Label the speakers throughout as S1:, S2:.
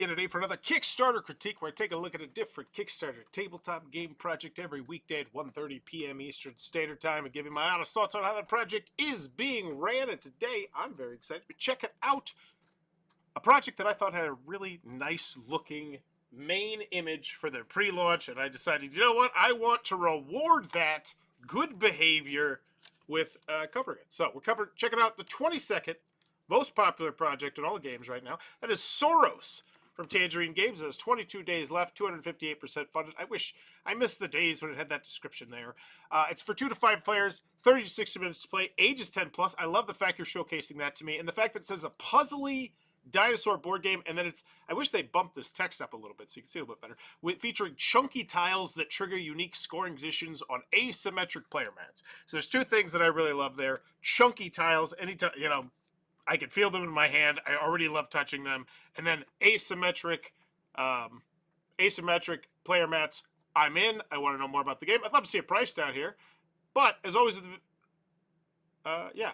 S1: in today for another Kickstarter critique where I take a look at a different Kickstarter tabletop game project every weekday at 1:30 p.m. Eastern Standard Time and give you my honest thoughts on how that project is being ran. And today I'm very excited to check it out. A project that I thought had a really nice looking main image for their pre-launch, and I decided, you know what, I want to reward that good behavior with covering it. So we're checking out the 22nd most popular project in all games right now. That is Sauros from Tangerine Games. It has 22 days left, 258% funded. I wish I missed the days when it had that description there. It's for 2 to 5 players, 30 to 60 minutes to play, age is 10 plus. I love the fact you're showcasing that to me, and the fact that it says a puzzly dinosaur board game, and then it's, I wish they bumped this text up a little bit so you can see a little bit better, featuring chunky tiles that trigger unique scoring conditions on asymmetric player mats. So there's two things that I really love there. Chunky tiles, anytime, you know, I can feel them in my hand. I already love touching them. And then asymmetric player mats. I'm in. I want to know more about the game. I'd love to see a price down here. But as always, yeah,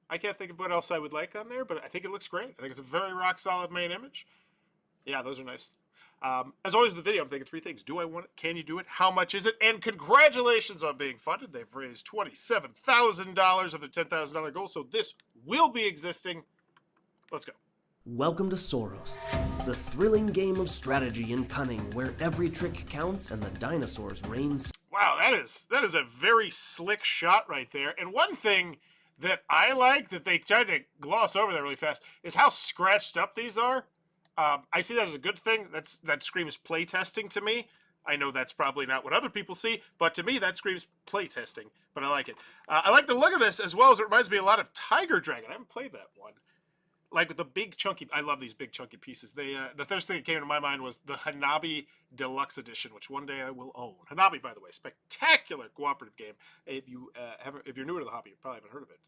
S1: I can't think of what else I would like on there, but I think it looks great. I think it's a very rock solid main image. Yeah, those are nice. As always with the video, I'm thinking three things. Do I want it? Can you do it? How much is it? And congratulations on being funded. They've raised $27,000 of the $10,000 goal, so this will be existing. Let's go.
S2: Welcome to Sauros, the thrilling game of strategy and cunning where every trick counts and the dinosaurs reign.
S1: Wow, that is a very slick shot right there. And one thing that I like that they tried to gloss over there really fast is how scratched up these are. I see that as a good thing. That screams playtesting to me. I know that's probably not what other people see, but to me that screams playtesting. But I like it. I like the look of this as well as it reminds me a lot of Tiger Dragon. I haven't played that one. Like with the big chunky, I love these big chunky pieces. They the first thing that came to my mind was the Hanabi Deluxe Edition, which one day I will own. Hanabi, by the way, spectacular cooperative game. If you're newer to the hobby, you probably haven't heard of it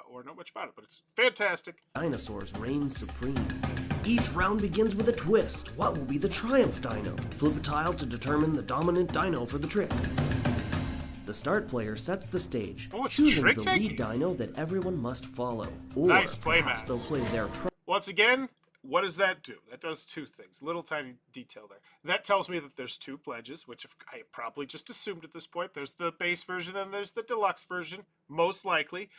S1: or know much about it, but it's fantastic.
S2: Dinosaurs reign supreme. Each round begins with a twist. What will be the triumph dino? Flip a tile to determine the dominant dino for the trick. The start player sets the stage, choosing the lead dino that everyone must follow. Or
S1: nice
S2: perhaps they'll play their
S1: once again, what does that do? That does two things. Little tiny detail there. That tells me that there's two pledges, which I probably just assumed at this point. There's the base version and there's the deluxe version, most likely.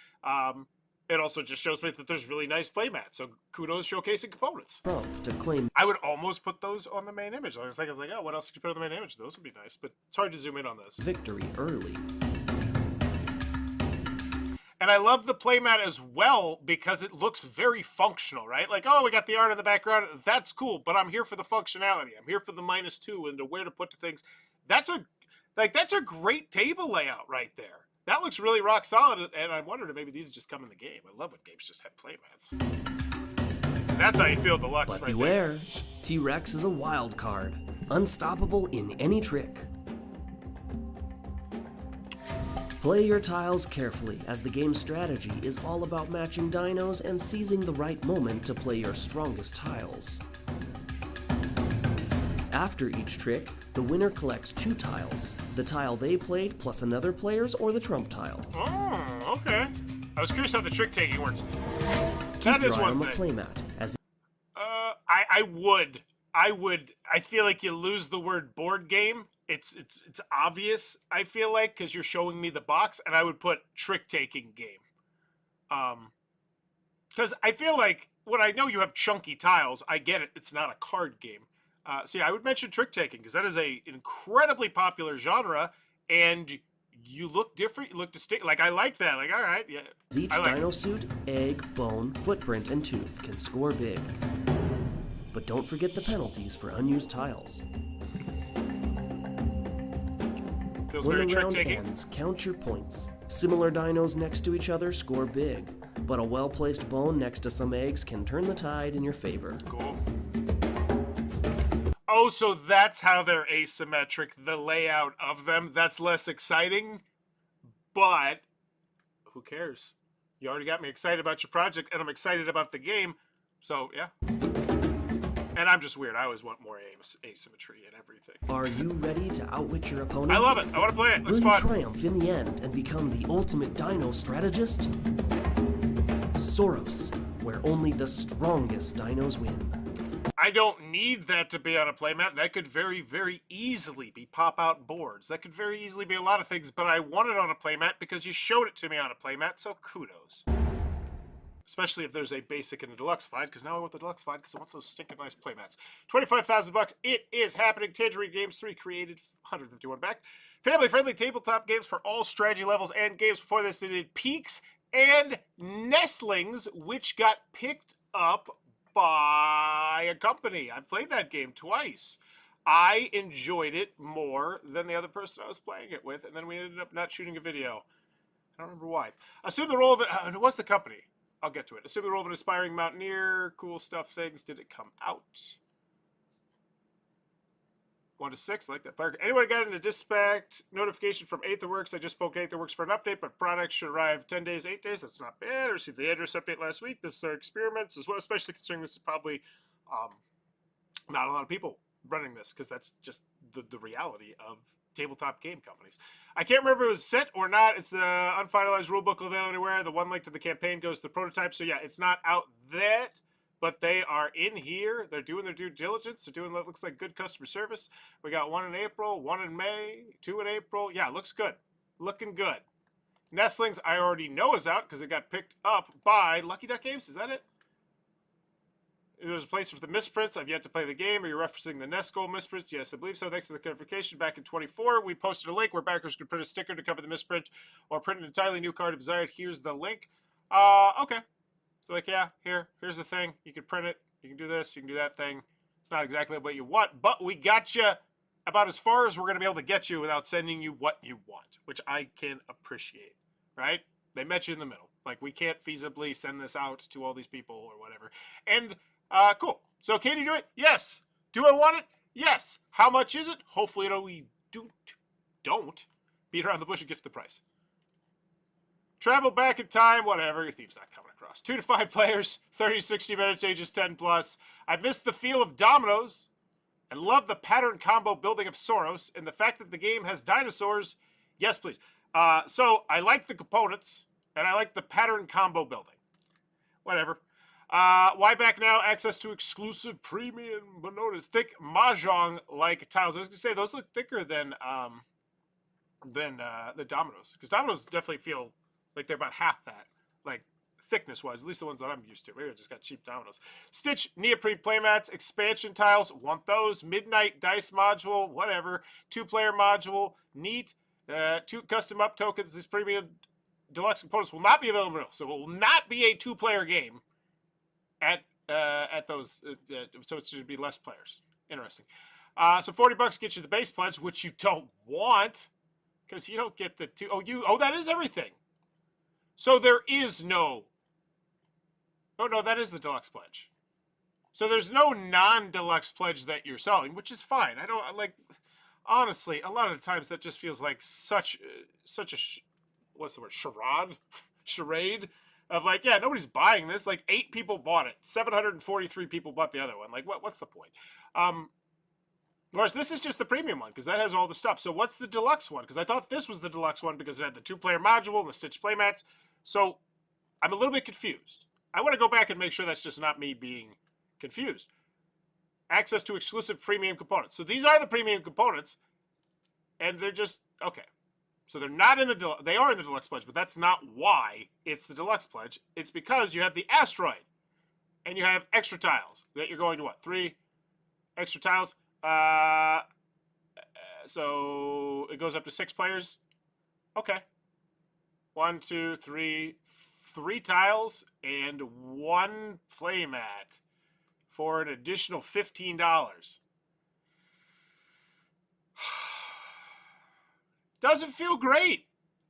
S1: It also just shows me that there's really nice playmats, so kudos showcasing components.
S2: To claim.
S1: I would almost put those on the main image. I was thinking, like, oh, what else could you put on the main image? Those would be nice, but it's hard to zoom in on this.
S2: Victory early.
S1: And I love the playmat as well because it looks very functional, right? Like, oh, we got the art in the background. That's cool, but I'm here for the functionality. I'm here for the -2 and to where to put the things. That's a great table layout right there. That looks really rock solid, and I wondered if maybe these just come in the game. I love when games just have playmats. That's how you feel deluxe
S2: but
S1: right
S2: beware,
S1: there.
S2: T-Rex is a wild card, unstoppable in any trick. Play your tiles carefully, as the game's strategy is all about matching dinos and seizing the right moment to play your strongest tiles. After each trick, the winner collects 2 tiles, the tile they played plus another player's or the trump tile.
S1: Oh, okay. I was curious how the trick taking works.
S2: Keep your eye on the playmat.
S1: I would. I feel like you lose the word board game. It's obvious, I feel like, because you're showing me the box, and I would put trick taking game. Because I feel like when I know you have chunky tiles, I get it. It's not a card game. So yeah, I would mention trick-taking, because that is an incredibly popular genre, and you look different, you look distinct. Like, I like that. Like, all right, yeah.
S2: Each dino suit, egg, bone, footprint, and tooth can score big. But don't forget the penalties for unused tiles.
S1: Feels
S2: when
S1: very
S2: the round
S1: trick-taking.
S2: ends, count your points. Similar dinos next to each other score big, but a well-placed bone next to some eggs can turn the tide in your favor.
S1: Cool. Oh, so that's how they're asymmetric, the layout of them. That's less exciting, but who cares? You already got me excited about your project, and I'm excited about the game, so yeah. And I'm just weird. I always want more asymmetry and everything.
S2: Are you ready to outwit your opponents?
S1: I love it. I want to play it. Looks
S2: Will you
S1: fun.
S2: triumph in the end and become the ultimate dino strategist? Sauros, where only the strongest dinos win.
S1: I don't need that to be on a playmat. That could very, very easily be pop-out boards. That could very easily be a lot of things, but I want it on a playmat because you showed it to me on a playmat, so kudos. Especially if there's a basic and a deluxe find, because now I want the deluxe find because I want those stinking nice playmats. $25,000. It is happening. Tangerine Games 3 created 151 back. Family-friendly tabletop games for all strategy levels and games. Before this, they did Peaks and Nestlings, which got picked up by a company. I played that game twice. I enjoyed it more than the other person I was playing it with, and then we ended up not shooting a video. I don't remember why. Assume the role of it. It was the company. I'll get to it. Assume the role of an aspiring mountaineer. Cool stuff. Things. Did it come out? 1 to 6. I like that. Anyone got into dispatch notification from Aetherworks? I just spoke to Aetherworks for an update, but products should arrive 10 days, 8 days. That's not bad. I received the address update last week. This is their experiments as well, especially considering this is probably not a lot of people running this, because that's just the reality of tabletop game companies. I can't remember if it was set or not. It's the unfinalized rulebook available anywhere. The one link to the campaign goes to the prototype. So yeah, it's not out yet, but they are in here. They're doing their due diligence. They're doing what looks like good customer service. We got 1 in April, 1 in May, 2 in April. Yeah, looks good. Looking good. Nestlings, I already know is out because it got picked up by Lucky Duck Games. Is that it? There's a place for the misprints. I've yet to play the game. Are you referencing the Nest Goal misprints? Yes, I believe so. Thanks for the clarification. Back in 24, we posted a link where backers could print a sticker to cover the misprint or print an entirely new card if desired. Here's the link. Okay. So like, yeah, here's the thing. You can print it. You can do this. You can do that thing. It's not exactly what you want, but we got you about as far as we're going to be able to get you without sending you what you want, which I can appreciate, right? They met you in the middle. Like, we can't feasibly send this out to all these people or whatever. And cool. So can you do it? Yes. Do I want it? Yes. How much is it? Hopefully we don't beat around the bush and get to the price. Travel back in time, whatever. Your theme's not coming across. 2 to 5 players, 30 to 60 minutes, ages 10 plus. I missed the feel of dominoes and love the pattern combo building of Sauros and the fact that the game has dinosaurs. Yes, please. So I like the components and I like the pattern combo building. Whatever. Why back now? Access to exclusive premium, but notice thick mahjong-like tiles. I was gonna say those look thicker than the dominoes, because dominoes definitely feel like they're about half that, like thickness-wise. At least the ones that I'm used to. Maybe I just got cheap dominoes. Stitch neoprene playmats, expansion tiles. Want those? Midnight dice module, whatever. 2-player module, neat. 2 custom up tokens. These premium deluxe components will not be available, so it will not be a 2-player game. At those, so it should be less players. Interesting. So $40 gets you the base pledge, which you don't want, because you don't get the 2. Oh, that is everything. So there is no. Oh no, that is the deluxe pledge. So there's no non-deluxe pledge that you're selling, which is fine. I don't like. Honestly, a lot of the times that just feels like such a what's the word? Charade. Of like, yeah, nobody's buying this. Like 8 people bought it. 743 people bought the other one. Like, what's the point? Whereas this is just the premium one because that has all the stuff. So what's the deluxe one? Because I thought this was the deluxe one because it had the 2-player module and the stitch playmats. So I'm a little bit confused. I want to go back and make sure that's just not me being confused. Access to exclusive premium components. So these are the premium components, and they're just okay. So they're not in the they are in the deluxe pledge, but that's not why it's the deluxe pledge. It's because you have the asteroid, and you have extra tiles that you're going to what? 3 extra tiles. So it goes up to 6 players. Okay. 1, 2, 3, 3 tiles and 1 playmat for an additional $15. Doesn't feel great,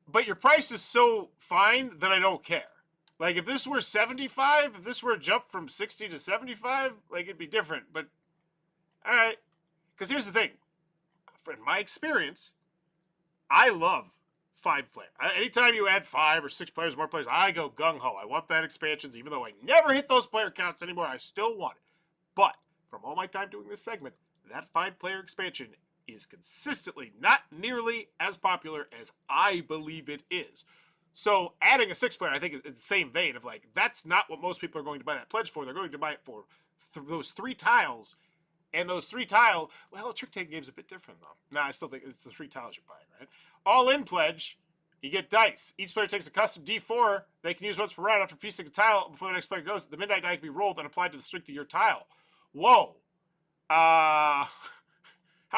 S1: but your price is so fine that I don't care. Like if this were 75, if this were a jump from 60 to 75, like it'd be different. But all right, because here's the thing. In my experience, I love 5 players. Anytime you add 5 or 6 players, more players, I go gung-ho. I want that expansions, even though I never hit those player counts anymore. I still want it. But from all my time doing this segment, that 5-player expansion is consistently not nearly as popular as I believe it is. So adding a 6-player, I think, is the same vein of like, that's not what most people are going to buy that pledge for. They're going to buy it for those 3 tiles. And those 3 tile, well, a trick-taking game's a bit different, though. I still think it's the 3 tiles you're buying, right? All-in pledge, you get dice. Each player takes a custom D4 they can use once per round after piecing a tile before the next player goes. The midnight die can be rolled and applied to the strength of your tile. Whoa. How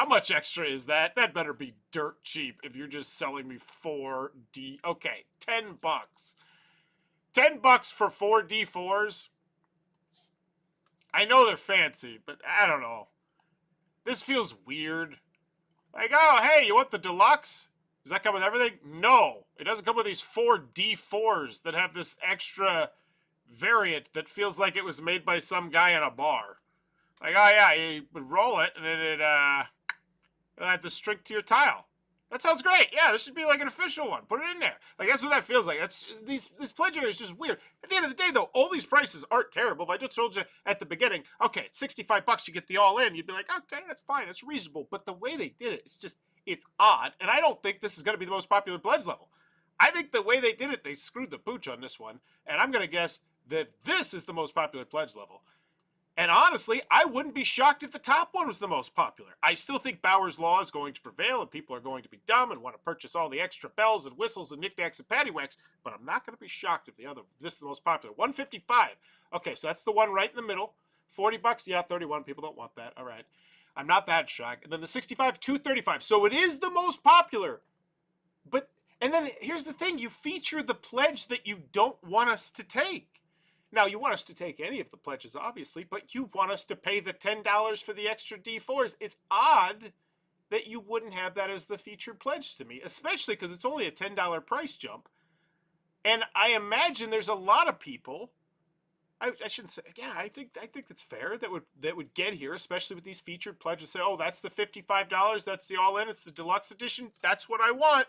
S1: much extra is that? That better be dirt cheap if you're just selling me 4D. Okay, $10. $10 for 4 D4s? I know they're fancy, but I don't know. This feels weird. Like, oh, hey, you want the deluxe? Does that come with everything? No. It doesn't come with these 4 D4s that have this extra variant that feels like it was made by some guy in a bar. Like, oh, yeah, you would roll it, and then it'll add the strength to your tile. That sounds great. Yeah, this should be like an official one. Put it in there. Like, that's what that feels like. This pledge area is just weird. At the end of the day, though, all these prices aren't terrible. If I just told you at the beginning, okay, it's $65, you get the all-in, you'd be like, okay, that's fine, that's reasonable. But the way they did it, it's odd. And I don't think this is going to be the most popular pledge level. I think the way they did it, they screwed the pooch on this one. And I'm going to guess that this is the most popular pledge level. And honestly, I wouldn't be shocked if the top one was the most popular. I still think Bauer's Law is going to prevail and people are going to be dumb and want to purchase all the extra bells and whistles and knickknacks and paddywhacks, but I'm not going to be shocked if this is the most popular. 155. Okay, so that's the one right in the middle. $40, yeah, 31. People don't want that. All right. I'm not that shocked. And then the 65, 235. So it is the most popular. And then here's the thing. You feature the pledge that you don't want us to take. Now, you want us to take any of the pledges, obviously, but you want us to pay the $10 for the extra D4s. It's odd that you wouldn't have that as the featured pledge to me, especially because it's only a $10 price jump. And I imagine there's a lot of people, I shouldn't say, yeah, I think that's fair, that would get here, especially with these featured pledges, say, oh, that's the $55, that's the all-in, it's the deluxe edition, that's what I want.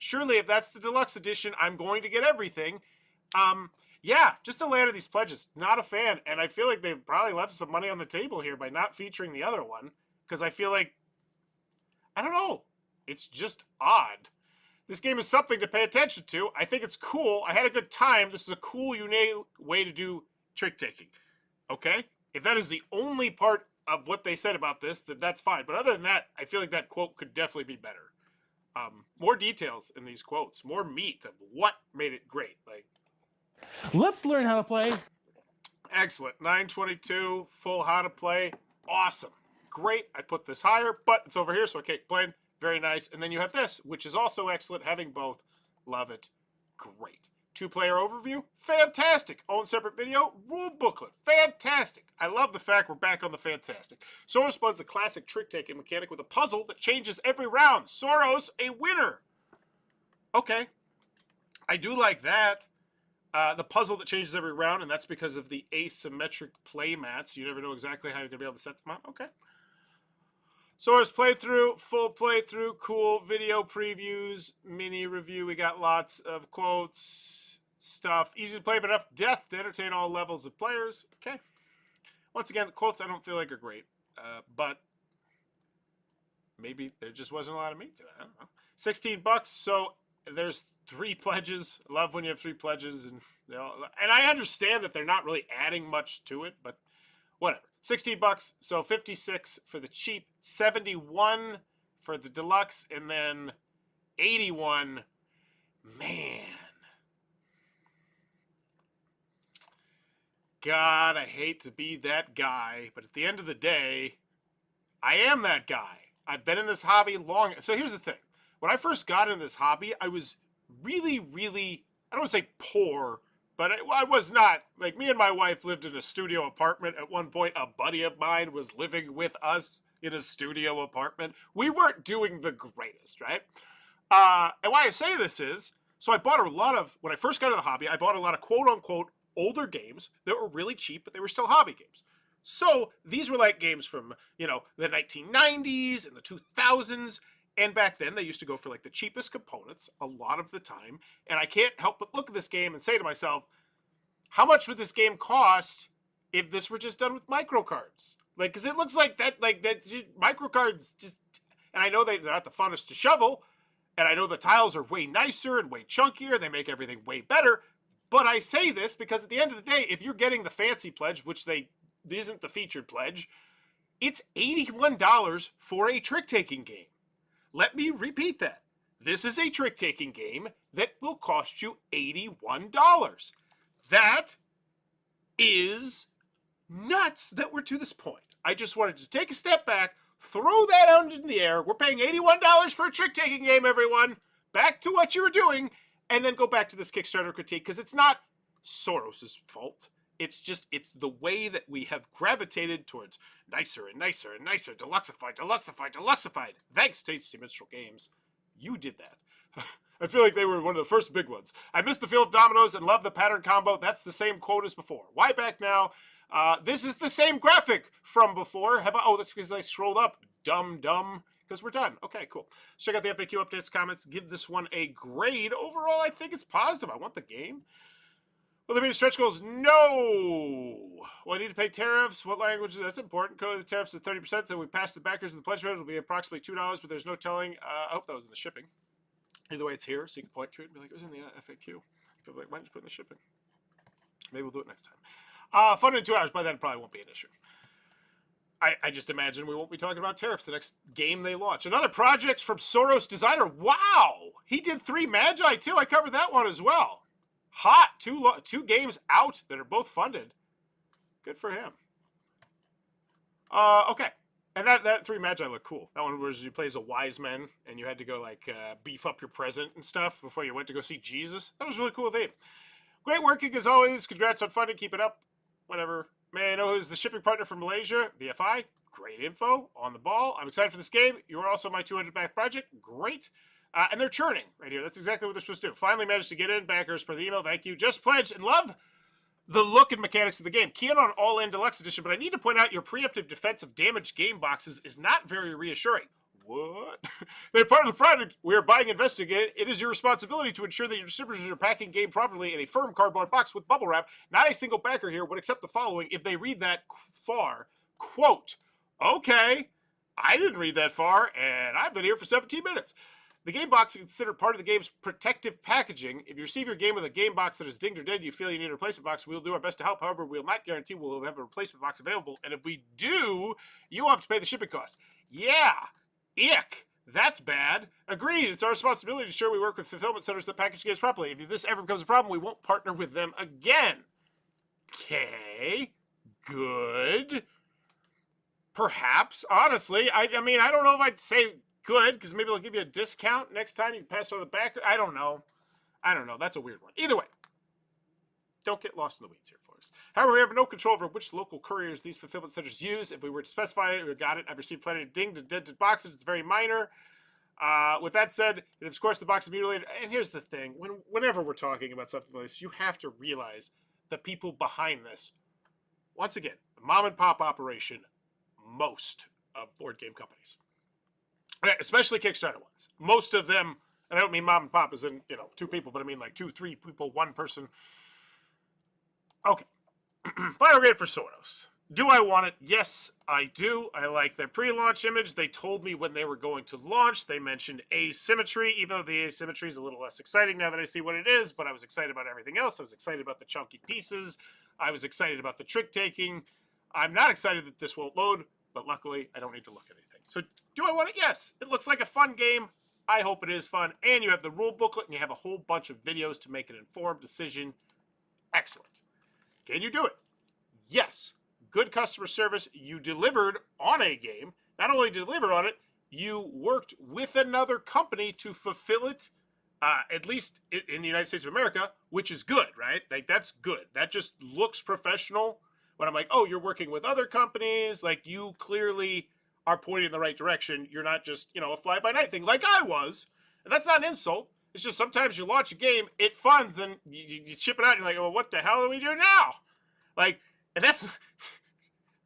S1: Surely, if that's the deluxe edition, I'm going to get everything. Yeah, just the layout of these pledges, not a fan. And I feel like they've probably left some money on the table here by not featuring the other one. Because I feel like, I don't know, it's just odd. This game is something to pay attention to. I think it's cool. I had a good time. This is a cool, unique way to do trick-taking. Okay? If that is the only part of what they said about this, then that's fine. But other than that, I feel like that quote could definitely be better. More details in these quotes. More meat of what made it great. Like,
S3: let's learn how to play.
S1: Excellent. 922, full how to play. Awesome. Great. I put this higher, but it's over here, so I can't play. Very nice. And then you have this, which is also excellent. Having both. Love it. Great. 2-player overview. Fantastic. Own separate video. Rule booklet. Fantastic. I love the fact we're back on the fantastic. Sauros blends a classic trick-taking mechanic with a puzzle that changes every round. Sauros, a winner. Okay. I do like that. The puzzle that changes every round, and that's because of the asymmetric play mats. You never know exactly how you're going to be able to set them up. Okay. Sauros playthrough, full playthrough, cool video previews, mini review. We got lots of quotes, stuff. Easy to play, but enough depth to entertain all levels of players. Okay. Once again, the quotes I don't feel like are great, but maybe there just wasn't a lot of meat to it. I don't know. $16. So there's 3 pledges. I love when you have 3 pledges, and and I understand that they're not really adding much to it, but whatever. $16, so 56 for the cheap, 71 for the deluxe, and then 81. Man, God, I hate to be that guy, but at the end of the day, I am that guy. I've been in this hobby long. So here's the thing. When I first got into this hobby, I was really, really, I don't want to say poor, but I was not. Like, me and my wife lived in a studio apartment. At one point, a buddy of mine was living with us in a studio apartment. We weren't doing the greatest, right? And why I say this is, so I bought a lot of, when I first got into the hobby, I bought a lot of quote-unquote older games that were really cheap, but they were still hobby games. So these were like games from, the 1990s and the 2000s. And back then, they used to go for like the cheapest components a lot of the time. And I can't help but look at this game and say to myself, how much would this game cost if this were just done with microcards? Like, because it looks like that microcards just, and I know they're not the funnest to shovel, and I know the tiles are way nicer and way chunkier, and they make everything way better. But I say this because at the end of the day, if you're getting the fancy pledge, which they isn't the featured pledge. It's $81 for a trick-taking game. Let me repeat that. This is a trick-taking game that will cost you $81. That is nuts that we're to this point. I just wanted to take a step back, throw that out in the air. We're paying $81 for a trick-taking game, everyone. Back to what you were doing, and then go back to this Kickstarter critique, because it's not Sauros' fault. It's the way that we have gravitated towards nicer and nicer and nicer, deluxeified. Thanks, Tasty Minstrel Games. You did that. I feel like they were one of the first big ones. I missed the feel of dominoes and love the pattern combo. That's the same quote as before. Why back now? This is the same graphic from before. Oh, that's because I scrolled up. Dumb. Because we're done. Okay, cool. Check out the FAQ updates, comments. Give this one a grade. Overall, I think it's positive. I want the game. Will there be stretch goals? No. Well, I need to pay tariffs. What language? That's important. Currently, the tariffs at 30%. Then we pass the backers of the pledge rate. It'll be approximately $2, but there's no telling. I hope that was in the shipping. Either way, it's here, so you can point to it and be like, it was in the FAQ. People are like, why didn't you put it in the shipping? Maybe we'll do it next time. Fun in 2 hours. By then, it probably won't be an issue. I just imagine we won't be talking about tariffs the next game they launch. Another project from Sauros Designer. Wow! He did 3 Magi, too. I covered that one as well. Hot. 2 games out that are both funded. Good for him. Okay. And that 3 Magi looked cool. That one was you play as a wise man, and you had to go, like, beef up your present and stuff before you went to go see Jesus. That was a really cool theme. Great working, as always. Congrats on funding. Keep it up. Whatever. May I know who's the shipping partner from Malaysia? VFI. Great info. On the ball. I'm excited for this game. You are also my 200 back project. Great. And they're churning right here. That's exactly what they're supposed to do. Finally managed to get in. Backers per the email. Thank you. Just pledged and love the look and mechanics of the game. Keen on All-In Deluxe Edition, but I need to point out your preemptive defense of damaged game boxes is not very reassuring. What? They're part of the product we are buying and investing in. It is your responsibility to ensure that your distributors are packing game properly in a firm cardboard box with bubble wrap. Not a single backer here would accept the following if they read that far. Quote, okay, I didn't read that far, and I've been here for 17 minutes. The game box is considered part of the game's protective packaging. If you receive your game with a game box that is dinged or dead, you feel you need a replacement box, we'll do our best to help. However, we'll not guarantee we'll have a replacement box available. And if we do, you'll have to pay the shipping costs. Yeah. Ick. That's bad. Agreed. It's our responsibility to ensure we work with fulfillment centers that package games properly. If this ever becomes a problem, we won't partner with them again. Okay. Good. Perhaps. Honestly, I mean, I don't know if I'd say good, because maybe they'll give you a discount next time you pass over the back. I don't know. That's a weird one. Either way, don't get lost in the weeds here for us. However, we have no control over which local couriers these fulfillment centers use. If we were to specify it, we got it. I've received plenty of dinged and dented boxes. It's very minor. With that said, if of course the box is mutilated, and here's the thing, whenever we're talking about something like this, you have to realize the people behind this, once again, mom and pop operation, most of board game companies. Especially Kickstarter ones. Most of them, and I don't mean mom and pop as in, 2 people, but I mean like 2, 3 people, 1 person. Okay. Final grade for Sauros. Do I want it? Yes, I do. I like their pre-launch image. They told me when they were going to launch. They mentioned asymmetry, even though the asymmetry is a little less exciting now that I see what it is, but I was excited about everything else. I was excited about the chunky pieces. I was excited about the trick-taking. I'm not excited that this won't load, but luckily I don't need to look at anything. So do I want it? Yes. It looks like a fun game. I hope it is fun. And you have the rule booklet, and you have a whole bunch of videos to make an informed decision. Excellent. Can you do it? Yes. Good customer service. You delivered on a game. Not only delivered on it, you worked with another company to fulfill it, at least in the United States of America, which is good, right? Like, that's good. That just looks professional. When I'm like, oh, you're working with other companies, like, you clearly are pointing in the right direction. You're not just, a fly-by-night thing like I was. And that's not an insult. It's just sometimes you launch a game, it funds, then you ship it out, and you're like, well, what the hell do we do now? Like, and that's,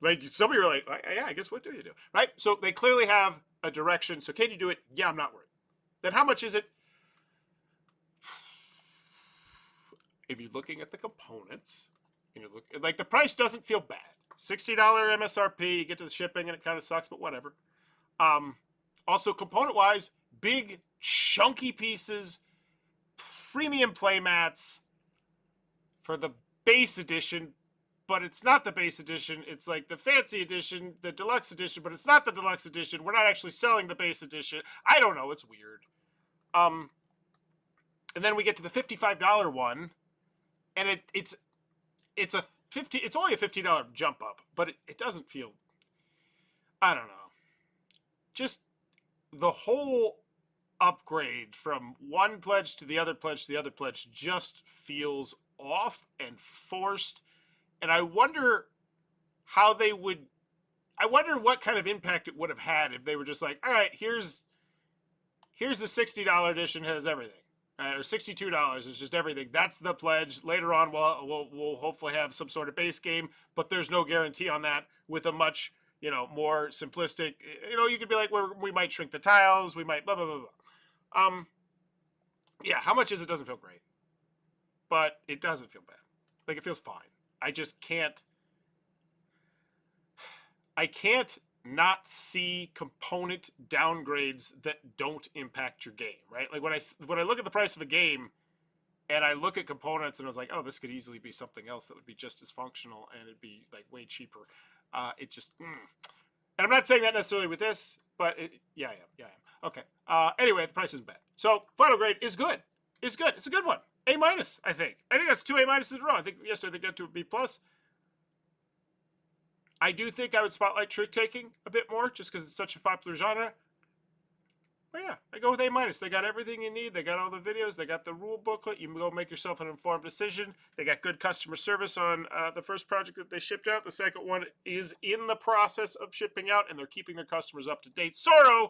S1: like, some of you are like, yeah, I guess what do you do? Right? So they clearly have a direction. So can you do it? Yeah, I'm not worried. Then how much is it? If you're looking at the components, and you look, like, the price doesn't feel bad. $60 MSRP, you get to the shipping, and it kind of sucks, but whatever. Also, component-wise, big, chunky pieces, premium playmats for the base edition. but it's not the base edition. It's like the fancy edition, the deluxe edition, but it's not the deluxe edition. We're not actually selling the base edition. I don't know. It's weird. And then we get to the $55 one, and it's only a $50 jump up, but it doesn't feel, I don't know. Just the whole upgrade from one pledge to the other pledge to the other pledge just feels off and forced. And I wonder what kind of impact it would have had if they were just like, all right, here's the $60 edition, has everything. Or $62 is just everything. That's the pledge. Later on, we'll hopefully have some sort of base game, but there's no guarantee on that with a much, more simplistic, you could be like, we might shrink the tiles, we might blah, blah, blah, blah. Yeah, how much is it? Doesn't feel great, but it doesn't feel bad. Like, it feels fine. I just can't not see component downgrades that don't impact your game, right? Like, when I look at the price of a game and I look at components and I was like, oh, this could easily be something else that would be just as functional and it'd be like way cheaper. It just, and I'm not saying that necessarily with this, but yeah, I am. Okay. Anyway, the price isn't bad. So final grade is good. It's good. It's a good one. A-, I think. I think that's 2 A- in a row. I think yesterday they got to a B+. I do think I would spotlight trick taking a bit more just because it's such a popular genre. But yeah, I go with A-. They got everything you need. They got all the videos. They got the rule booklet. You can go make yourself an informed decision. They got good customer service on the first project that they shipped out. The second one is in the process of shipping out, and they're keeping their customers up to date. Sauros,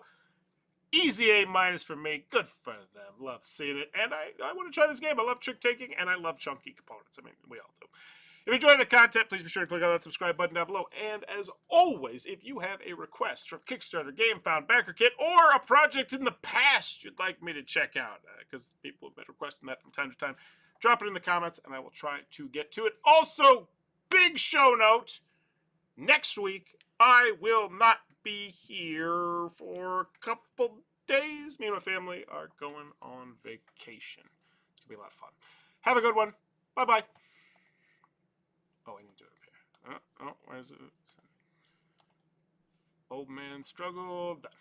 S1: easy A- for me. Good for them. Love seeing it. And I want to try this game. I love trick taking, and I love chunky components. I mean, we all do. If you enjoy the content, please be sure to click on that subscribe button down below. And as always, if you have a request from Kickstarter, GameFound, Backer Kit, or a project in the past you'd like me to check out, because people have been requesting that from time to time, drop it in the comments and I will try to get to it. Also, big show note, next week I will not be here for a couple days. Me and my family are going on vacation. It's going to be a lot of fun. Have a good one. Bye-bye. Oh, I need to do it up here. Oh, where's it? Old man struggle. Done.